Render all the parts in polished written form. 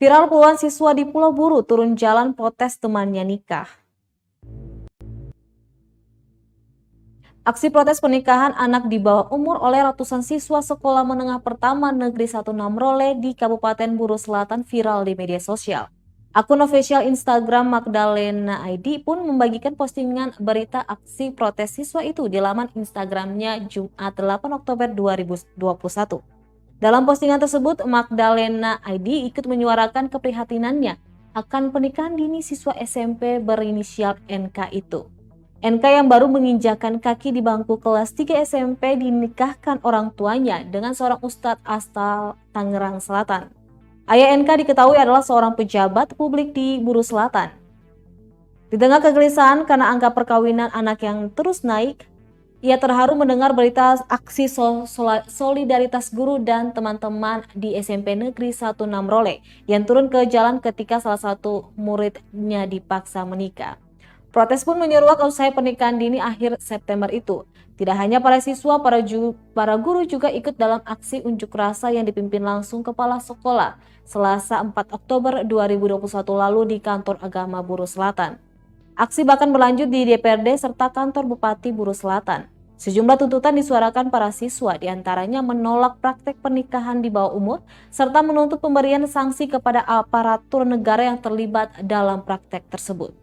Viral puluhan siswa di Pulau Buru turun jalan protes temannya nikah. Aksi protes pernikahan anak di bawah umur oleh ratusan siswa Sekolah Menengah Pertama Negeri 16 Role di Kabupaten Buru Selatan viral di media sosial. Akun official Instagram Magdalena ID pun membagikan postingan berita aksi protes siswa itu di laman Instagramnya Jumat 8 Oktober 2021. Dalam postingan tersebut, Magdalena ID ikut menyuarakan keprihatinannya akan pernikahan dini siswa SMP berinisial NK itu. NK yang baru menginjakan kaki di bangku kelas 3 SMP dinikahkan orang tuanya dengan seorang ustadz asal Tangerang Selatan. Ayah NK diketahui adalah seorang pejabat publik di Buru Selatan. Di tengah kegelisahan karena angka perkawinan anak yang terus naik, ia terharu mendengar berita aksi solidaritas guru dan teman-teman di SMP Negeri 16 Role yang turun ke jalan ketika salah satu muridnya dipaksa menikah. Protes pun menyeruak usai pernikahan dini akhir September itu. Tidak hanya para siswa, para guru juga ikut dalam aksi unjuk rasa yang dipimpin langsung Kepala Sekolah Selasa 4 Oktober 2021 lalu di Kantor Agama Buru Selatan. Aksi bahkan berlanjut di DPRD serta kantor Bupati Buru Selatan. Sejumlah tuntutan disuarakan para siswa, diantaranya menolak praktek pernikahan di bawah umur, serta menuntut pemberian sanksi kepada aparatur negara yang terlibat dalam praktek tersebut.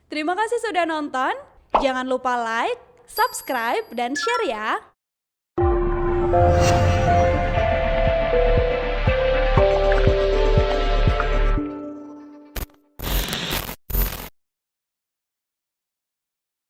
Terima kasih sudah nonton. Jangan lupa like, subscribe, dan share ya.